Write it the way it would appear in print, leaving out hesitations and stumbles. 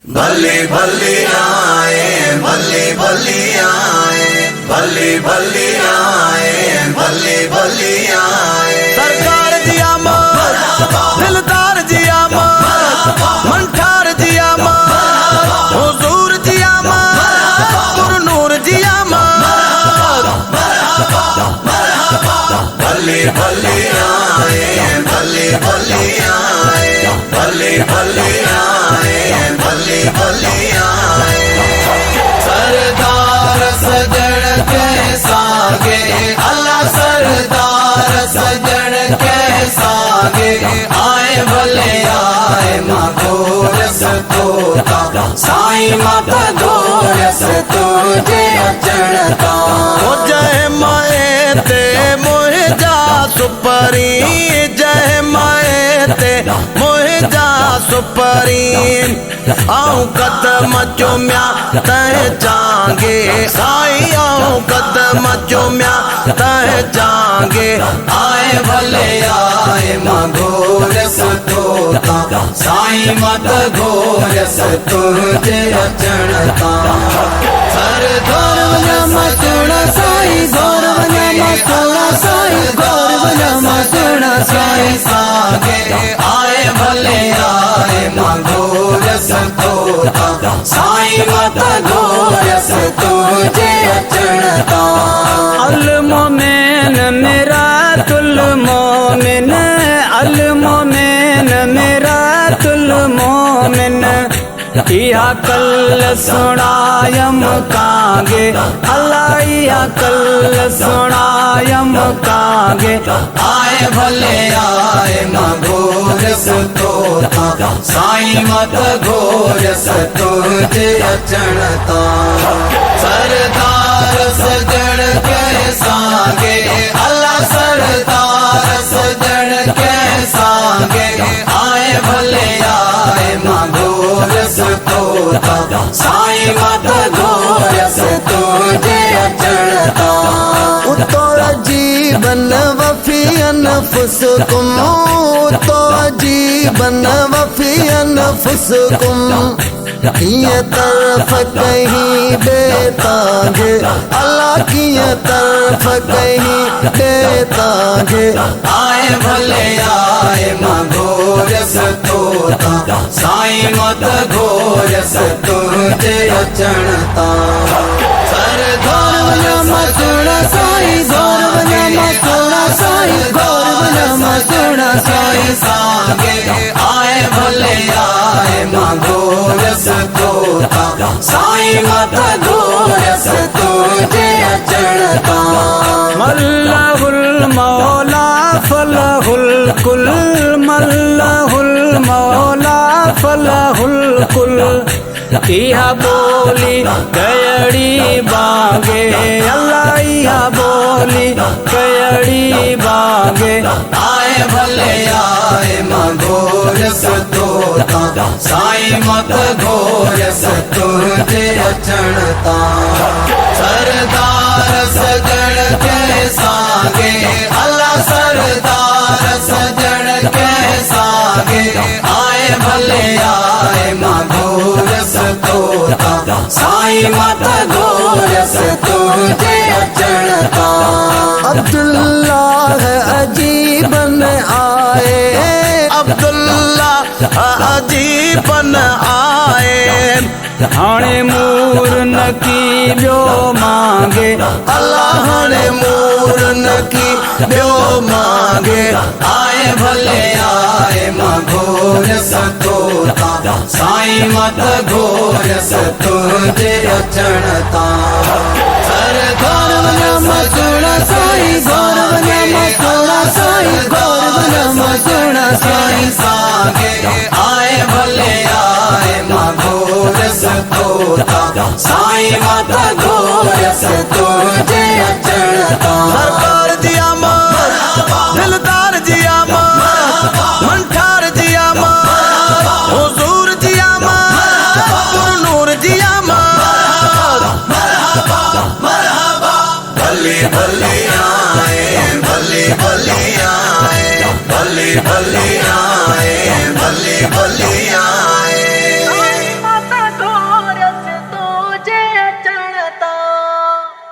भले भले आए, भले भले आए, भले भले आए, भले भले आए। सरकार जी आमद, दिलदार जी आमद, मंठार जी आमद, हुजूर जी आमद, पुरनूर जी आमद। भले भले आए, भले भले आए, भले भले आए, भले भले आए। सरदार सजन के सागे, अल्लाह सरदार सजन के सागे, आए भले आए माँ गोरस तोता, साईं माता गोरस तुझे अचणता। ओ जय माए ते मोहे जा सुपरी, जय माए ते मोहे जा सुपरी। आऊं कदम चुम्या तह जांगे साईं, आऊं कदम चुम्या तह जांगे। आए भले आए माँ गोरस तोता, साईं माता गोरस तुझे अचणता। सरदार नमा सुना साईं, गौरव नमा सुना साईं, गौरव नमा सुना साईं सागे। आए भले आए माँ गोरस तोता, साईं माता गोरस तुझे अचणता। अल मोमिन मेरा तुल मोमिन, अल मोमिन मेरा तुल मोमिन। इहा कल सुनायम कागे, अल्लाह इहा कल सुनायम कागे। आए भले आए माँ गोरस तोता, साईं माता गोरस तुझे अचणता। सरदार सजन के सागे, अल्लाह सरदार सजन के सागे। आए भले आए माँ गोरस तोता, साईं माता गोरस तुझे अचणता। तो जीवन वफी अनफुसकुम, तो जीवन वफी अनफुसकुम। किए तरफ कहीं बेतांगे, अल्लाह किए तरफ कहीं बेतांगे। आए भले आए माँ गोरस तोता, साईं माता गोरस तुझे अचणता। सरदार नमा सुना साईं, गौरव नमा सुना साईं, गौरव नमा सुना साईं सागे। आए भले आए माँ गोरस तोता, साईं माता गोरस तुझे अचणता। मल्लाहुल मौला फलहुल कुल, मल्लाहुल मौला फलहुल कुल। इहा बोली कयड़ी बागे, अल्लाह इहा बोली कयड़ी बागे। आए भले आए माँ गोरस तोता, साईं माता गोरस तुझे अचणता। सरदार सजन के सागे, अल्लाह सरदार सजन के सागे। आए भले आए माँ गोरस तोता, साईं माता गोरस तुझे अचणता। अब्दुल्लाह अजीबन आए, अब्दुल्लाह अजीबन आए। हाणे मूर न की ब्यो मांगे, अल्लाह ने मूर न की ब्यो मांगे। आए भले आए माँ गोरस तोता, साईं माता गोरस तुझे अचणता। सरदार नमा सुना साईं, गौरव नमा सुना साईं, गौरव नमा सुना साईं सागे। आए भले आए माँ गोरस तोता, साईं माता गोरस तुझे अचणता। सरकार जी आमद, दिलदार जी आमद, मंठार जी आमद, हुजूर जी आमद, पुरनूर जी आमद। भले भले आए, भले भले आए, भले भले